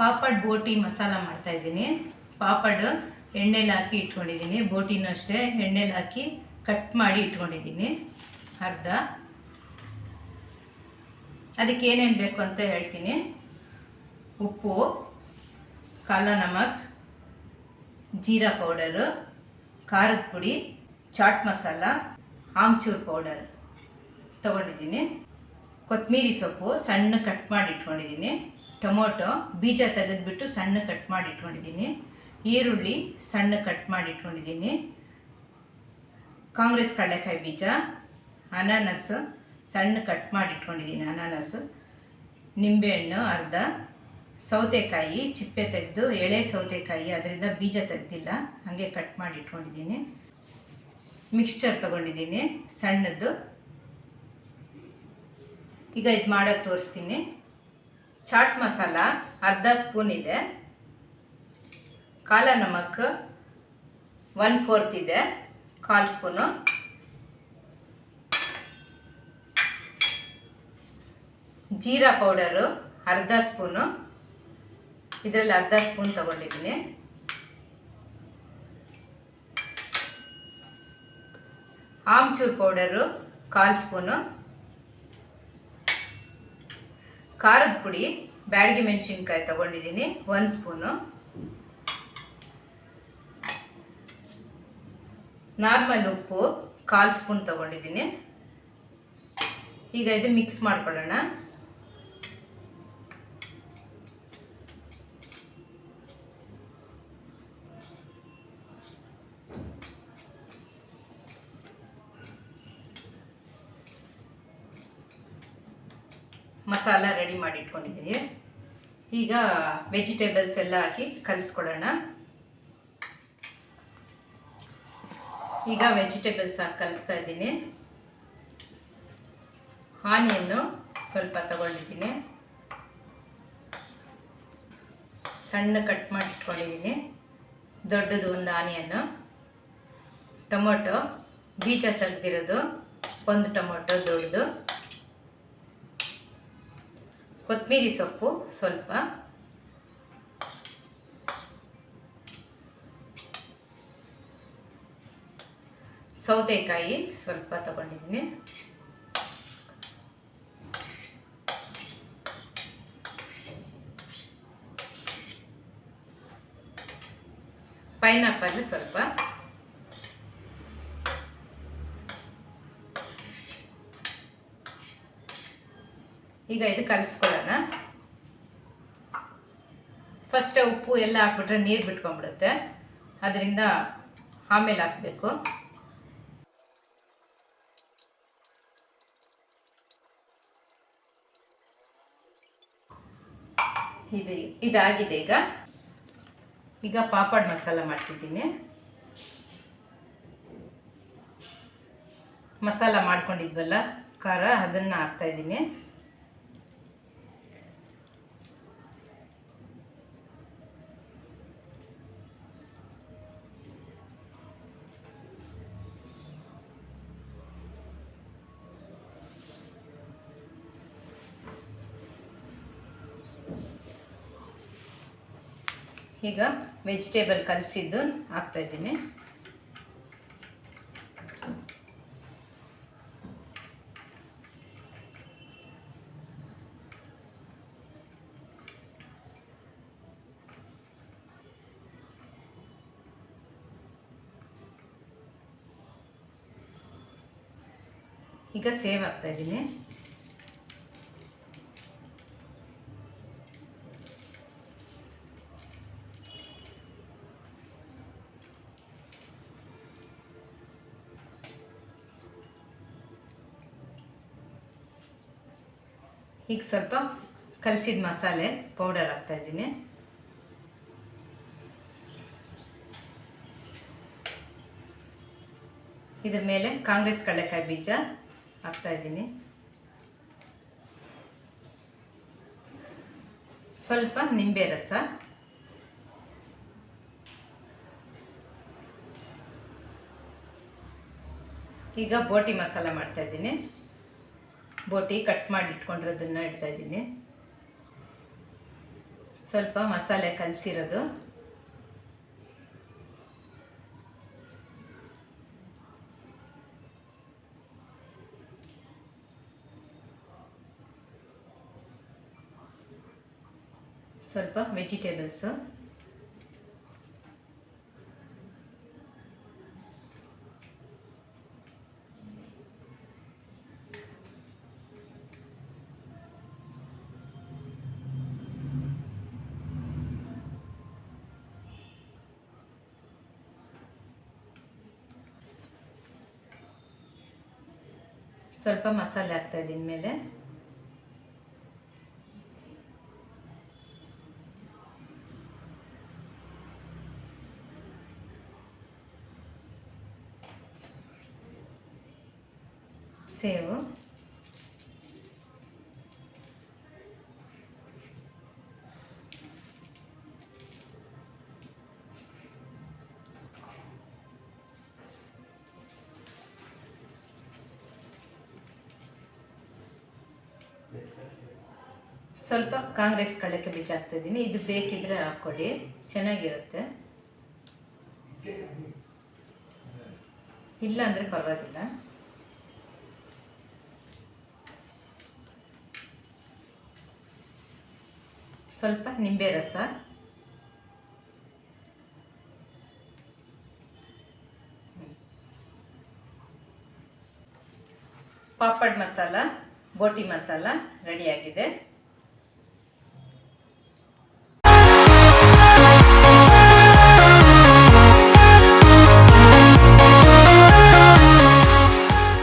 ಪಾಪಡ್ ಬೋಟಿ ಮಸಾಲ ಮಾಡ್ತಾಯಿದ್ದೀನಿ. ಪಾಪಡ್ ಎಣ್ಣೆಲಿ ಹಾಕಿ ಇಟ್ಕೊಂಡಿದ್ದೀನಿ. ಬೋಟಿನೂ ಅಷ್ಟೇ ಎಣ್ಣೆಲಿ ಹಾಕಿ ಕಟ್ ಮಾಡಿ ಇಟ್ಕೊಂಡಿದ್ದೀನಿ ಅರ್ಧ. ಅದಕ್ಕೆ ಏನೇನು ಬೇಕು ಅಂತ ಹೇಳ್ತೀನಿ. ಉಪ್ಪು, ಕಾಲಾ ನಮಕ್, ಜೀರಾ ಪೌಡರು, ಖಾರದ ಪುಡಿ, ಚಾಟ್ ಮಸಾಲ, ಆಮ್ಚೂರ್ ಪೌಡರ್ ತೊಗೊಂಡಿದ್ದೀನಿ. ಕೊತ್ತಂಬರಿ ಸೊಪ್ಪು ಸಣ್ಣ ಕಟ್ ಮಾಡಿ ಇಟ್ಕೊಂಡಿದ್ದೀನಿ. ಟೊಮೊಟೊ ಬೀಜ ತೆಗೆದುಬಿಟ್ಟು ಸಣ್ಣ ಕಟ್ ಮಾಡಿ ಇಟ್ಕೊಂಡಿದ್ದೀನಿ. ಈರುಳ್ಳಿ ಸಣ್ಣ ಕಟ್ ಮಾಡಿ ಇಟ್ಕೊಂಡಿದ್ದೀನಿ. ಕಾಂಗ್ರೆಸ್ ಕಡಲೆಕಾಯಿ ಬೀಜ, ಅನಾನಸ್ ಸಣ್ಣ ಕಟ್ ಮಾಡಿ ಇಟ್ಕೊಂಡಿದ್ದೀನಿ. ಅನಾನಸ್, ನಿಂಬೆಹಣ್ಣು ಅರ್ಧ, ಸೌತೆಕಾಯಿ ಚಿಪ್ಪೆ ತೆಗೆದು ಎಳೆ ಸೌತೆಕಾಯಿ ಅದರಿಂದ ಬೀಜ ತೆಗೆದಿಲ್ಲ ಹಾಗೆ ಕಟ್ ಮಾಡಿ ಇಟ್ಕೊಂಡಿದ್ದೀನಿ. ಮಿಕ್ಸ್ಚರ್ ತೊಗೊಂಡಿದ್ದೀನಿ ಸಣ್ಣದು. ಈಗ ಇದು ಮಾಡೋದು ತೋರಿಸ್ತೀನಿ. ಚಾಟ್ ಮಸಾಲ ಅರ್ಧ ಸ್ಪೂನ್ ಇದೆ. ಕಾಲಾ ನಮಕ್ 1/4 ಇದೆ, 1/4 ಸ್ಪೂನು. ಜೀರಾ ಪೌಡರು ಅರ್ಧ ಸ್ಪೂನು, ಇದರಲ್ಲಿ ಅರ್ಧ ಸ್ಪೂನ್ ತಗೊಂಡಿದ್ದೀನಿ. Amchur powder 1/4 spoon. ಖಾರದ ಪುಡಿ ಬ್ಯಾಡಗಿ ಮೆಣಸಿನ್ಕಾಯಿ ತೊಗೊಂಡಿದ್ದೀನಿ 1 ಸ್ಪೂನು. ನಾರ್ಮಲ್ ಉಪ್ಪು 1/4 ಸ್ಪೂನ್ ತೊಗೊಂಡಿದ್ದೀನಿ. ಈಗ ಇದು ಮಿಕ್ಸ್ ಮಾಡ್ಕೊಳ್ಳೋಣ. ಮಸಾಲ ರೆಡಿ ಮಾಡಿ ಇಟ್ಕೊಂಡಿದ್ದೀನಿ. ಈಗ ವೆಜಿಟೇಬಲ್ಸ್ ಎಲ್ಲ ಹಾಕಿ ಕಲಿಸ್ಕೊಡೋಣ. ಈಗ ವೆಜಿಟೇಬಲ್ಸ್ ಹಾಕಿ ಕಲಿಸ್ತಾ ಇದ್ದೀನಿ. ಆನಿಯನ್ನು ಸ್ವಲ್ಪ ತಗೊಂಡಿದ್ದೀನಿ, ಸಣ್ಣ ಕಟ್ ಮಾಡಿ ಇಟ್ಕೊಂಡಿದ್ದೀನಿ. ದೊಡ್ಡದು ಒಂದು ಆನಿಯನ್ನು. ಟೊಮೊಟೊ ಬೀಜ ತೆಗೆದಿರೋದು 1 ಟೊಮೊಟೊ ದೊಡ್ಡದು. ಕೊತ್ತಂಬರಿ ಸೊಪ್ಪು ಸ್ವಲ್ಪ, ಸೌತೆಕಾಯಿ ಸ್ವಲ್ಪ ತಗೊಂಡಿದ್ದೀನಿ. ಪೈನಾಪಲ್ ಸ್ವಲ್ಪ. ಈಗ ಇದು ಕಲಿಸ್ಕೊಳ್ಳೋಣ. ಫಸ್ಟ್ ಉಪ್ಪು ಎಲ್ಲ ಹಾಕ್ಬಿಟ್ರೆ ನೀರು ಬಿಟ್ಕೊಂಡ್ಬಿಡುತ್ತೆ, ಅದರಿಂದ ಆಮೇಲೆ ಹಾಕಬೇಕು. ಇದಾಗಿದೆ. ಈಗ ಪಾಪಡ್ ಮಸಾಲ ಮಾಡ್ತಿದ್ದೀನಿ. ಮಸಾಲ ಮಾಡ್ಕೊಂಡಿದ್ವಲ್ಲ ಖಾರ, ಅದನ್ನು ಹಾಕ್ತಾಯಿದ್ದೀನಿ. ಈಗ ವೆಜಿಟೇಬಲ್ ಕಲಸಿದ್ದು ಹಾಕ್ತಾಯಿದ್ದೀನಿ. ಈಗ ಸೇವ್ ಹಾಕ್ತಾಯಿದ್ದೀನಿ. ಈಗ ಸ್ವಲ್ಪ ಕಲಸಿದ ಮಸಾಲೆ ಪೌಡರ್ ಹಾಕ್ತಾಯಿದ್ದೀನಿ. ಇದ್ರ ಮೇಲೆ ಕಾಂಗ್ರೆಸ್ ಕಡಲೆಕಾಯಿ ಬೀಜ ಹಾಕ್ತಾಯಿದ್ದೀನಿ. ಸ್ವಲ್ಪ ನಿಂಬೆ ರಸ, ಈಗ ಬೋಟಿ ಮಸಾಲ ಮಾಡ್ತಾಯಿದ್ದೀನಿ. ಬೋಟಿ ಕಟ್ ಮಾಡಿ ಇಟ್ಕೊಂಡಿರೋದನ್ನು ಇಡ್ತಾಯಿದ್ದೀನಿ. ಸ್ವಲ್ಪ ಮಸಾಲೆ ಕಲಸಿರೋದು, ಸ್ವಲ್ಪ ವೆಜಿಟೇಬಲ್ಸು, ಸ್ವಲ್ಪ ಮಸಾಲೆ ಹಾಕ್ತಾ ಇದ್ದೀನಿ ಮೇಲೆ, ಸೇವು, ಸ್ವಲ್ಪ ಕಾಂಗ್ರೆಸ್ ಕಡಲೆ ಬೀಜ ಹಾಕ್ತಾಯಿದ್ದೀನಿ. ಇದು ಬೇಕಿದ್ರೆ ಹಾಕ್ಕೊಳ್ಳಿ, ಚೆನ್ನಾಗಿರುತ್ತೆ. ಇಲ್ಲ ಅಂದರೆ ಪರವಾಗಿಲ್ಲ. ಸ್ವಲ್ಪ ನಿಂಬೆ ರಸ, ಪಾಪಡ್ ಮಸಾಲ, ಬೋಟಿ ಮಸಾಲ ರೆಡಿಯಾಗಿದೆ.